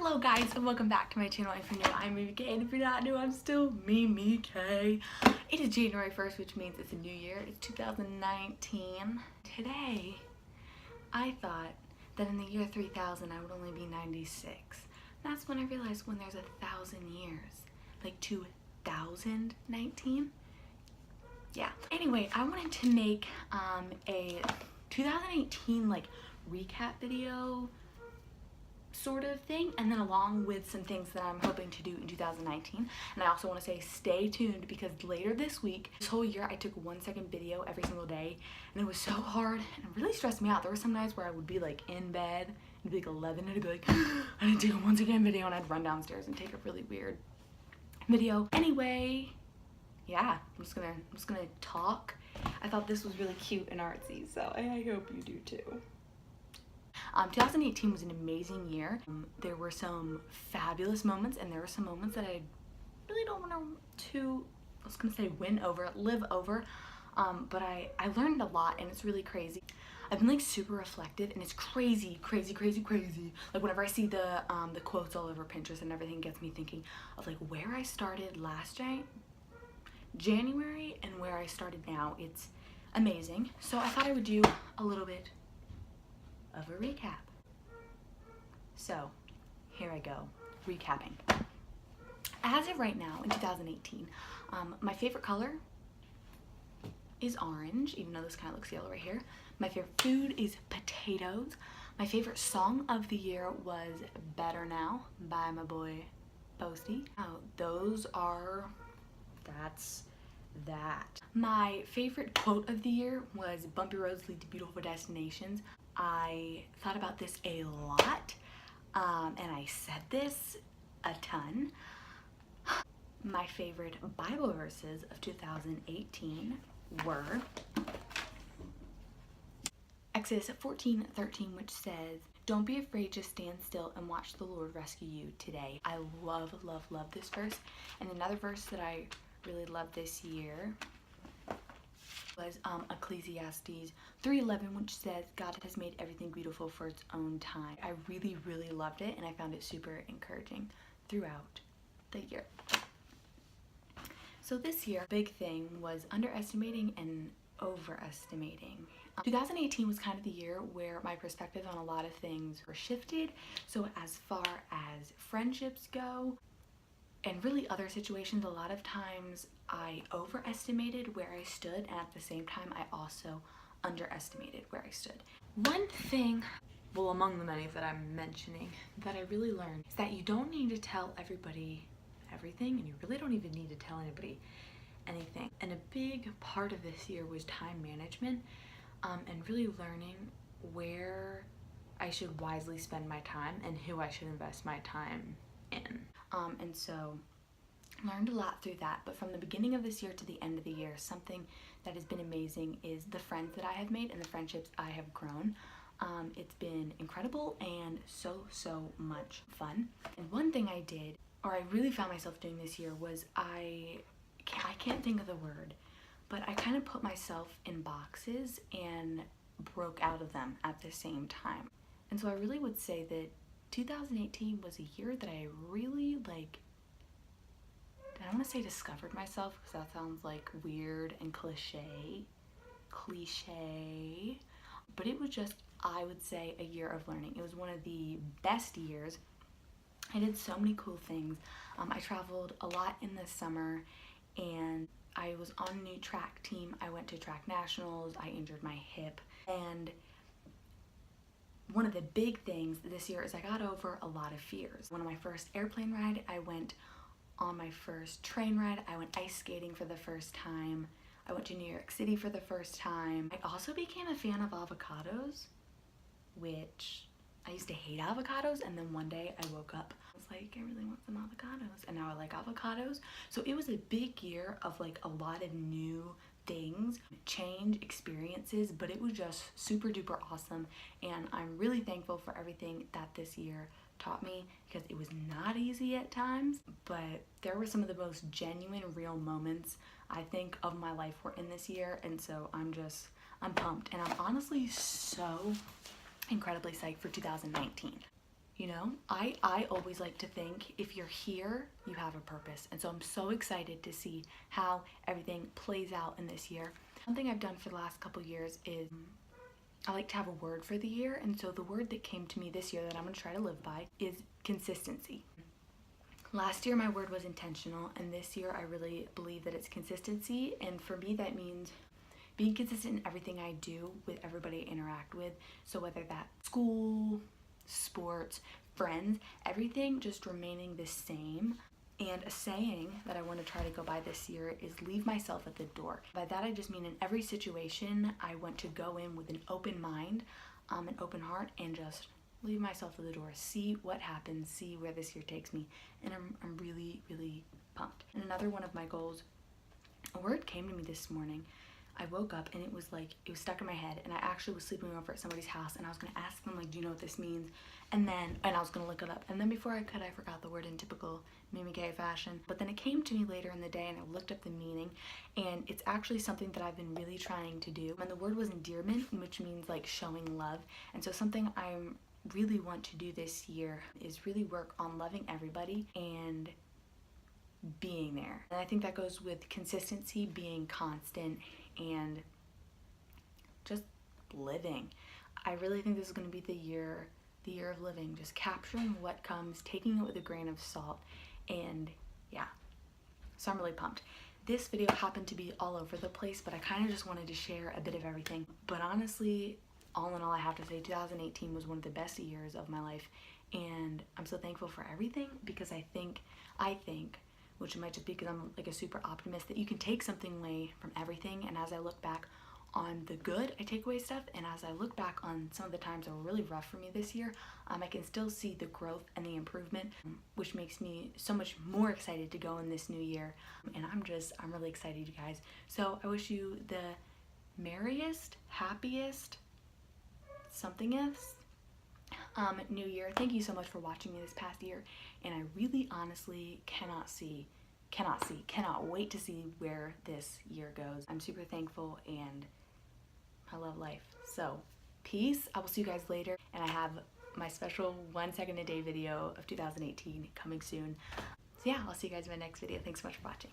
Hello guys, and welcome back to my channel. If you're new, I'm Mimi K, and if you're not new, I'm still Mimi K. It is January 1st, which means it's a new year. It's 2019. Today, I thought that in the year 3000, I would only be 96. That's when I realized when there's 1,000 years, like 2019. Yeah. Anyway, I wanted to make a 2018 like recap video sort of thing, and then along with some things that I'm hoping to do in 2019. And I also want to say stay tuned, because later this week, this whole year, I took a 1-second video every single day, and it was so hard and it really stressed me out. There were some nights where I would be like in bed, it'd be like 11, and I'd be like, I didn't take a 1-second video, and I'd run downstairs and take a really weird video. Anyway, yeah, I'm just gonna talk. I thought this was really cute and artsy, so I hope you do too. 2018 was an amazing year. There were some fabulous moments, and there were some moments that I really don't want to, I was gonna say live over, but I learned a lot, and it's really crazy. I've been like super reflective, and it's crazy. Like whenever I see the quotes all over Pinterest and everything, gets me thinking of like where I started last January and where I started now. It's amazing. So I thought I would do a little bit of a recap. So here I go, recapping. As of right now in 2018, my favorite color is orange, even though this kind of looks yellow right here. My favorite food is potatoes. My favorite song of the year was Better Now by my boy Posty. That's that. My favorite quote of the year was bumpy roads lead to beautiful destinations. I thought about this a lot, and I said this a ton. My favorite Bible verses of 2018 were Exodus 14:13, which says, "Don't be afraid, just stand still and watch the Lord rescue you today." I love this verse. And another verse that I really loved this year was Ecclesiastes 3:11, which says, "God has made everything beautiful for its own time." I really loved it, and I found it super encouraging throughout the year. So this year, big thing was underestimating and overestimating. 2018 was kind of the year where my perspective on a lot of things were shifted. So as far as friendships go, and really other situations, a lot of times I overestimated where I stood, and at the same time I also underestimated where I stood. One thing, well, among the many that I'm mentioning, that I really learned is that you don't need to tell everybody everything, and you really don't even need to tell anybody anything. And a big part of this year was time management, and really learning where I should wisely spend my time and who I should invest my time in. And so learned a lot through that. But from the beginning of this year to the end of the year, something that has been amazing is the friends that I have made and the friendships I have grown. It's been incredible and so much fun. And one thing I did, or I really found myself doing this year, was I can't think of the word, but I kind of put myself in boxes and broke out of them at the same time. And so I really would say that 2018 was a year that I really I don't want to say discovered myself, because that sounds like weird and cliche, but it was just, I would say, a year of learning. It was one of the best years. I did so many cool things. I traveled a lot in the summer, and I was on a new track team. I went to track nationals. I injured my hip, and one of the big things this year is I got over a lot of fears. One of my first airplane ride, I went on my first train ride. I went ice skating for the first time. I went to New York City for the first time. I also became a fan of avocados, which I used to hate avocados, and then one day I woke up, I was like, I really want some avocados, and now I like avocados. So it was a big year of like a lot of new things, change, experiences, but it was just super duper awesome, and I'm really thankful for everything that this year taught me, because it was not easy at times, but there were some of the most genuine, real moments I think of my life were in this year. And so I'm pumped, and I'm honestly so incredibly psyched for 2019. You know, I always like to think if you're here, you have a purpose. And so I'm so excited to see how everything plays out in this year. Something I've done for the last couple years is I like to have a word for the year. And so the word that came to me this year that I'm going to try to live by is consistency. Last year my word was intentional, and this year I really believe that it's consistency. And for me that means being consistent in everything I do with everybody I interact with. So whether that's school, sports, friends, everything just remaining the same. And a saying that I want to try to go by this year is leave myself at the door. By that I just mean in every situation I want to go in with an open mind, an open heart, and just leave myself at the door, see what happens, see where this year takes me. And I'm really, really pumped. And another one of my goals, a word came to me this morning. I woke up and it was stuck in my head, and I actually was sleeping over at somebody's house, and I was gonna ask them, like, do you know what this means? And I was gonna look it up, and then before I could, I forgot the word in typical Mimi K fashion. But then it came to me later in the day, and I looked up the meaning, and it's actually something that I've been really trying to do. And the word was endearment, which means like showing love. And so something I really want to do this year is really work on loving everybody and being there. And I think that goes with consistency, being constant, and just living. I really think this is going to be the year of living, just capturing what comes, taking it with a grain of salt, and yeah. So I'm really pumped. This video happened to be all over the place, but I kind of just wanted to share a bit of everything. But honestly, all in all, I have to say 2018 was one of the best years of my life, and I'm so thankful for everything, because I think, which it might just be because I'm like a super optimist, that you can take something away from everything. And as I look back on the good, I take away stuff, and as I look back on some of the times that were really rough for me this year, I can still see the growth and the improvement, which makes me so much more excited to go in this new year. And I'm really excited, you guys. So I wish you the merriest, happiest, somethingest new year. Thank you so much for watching me this past year, and I really honestly cannot wait to see where this year goes. I'm super thankful, and I love life. So peace. I will see you guys later, and I have my special 1 second a day video of 2018 coming soon. So yeah, I'll see you guys in my next video. Thanks so much for watching.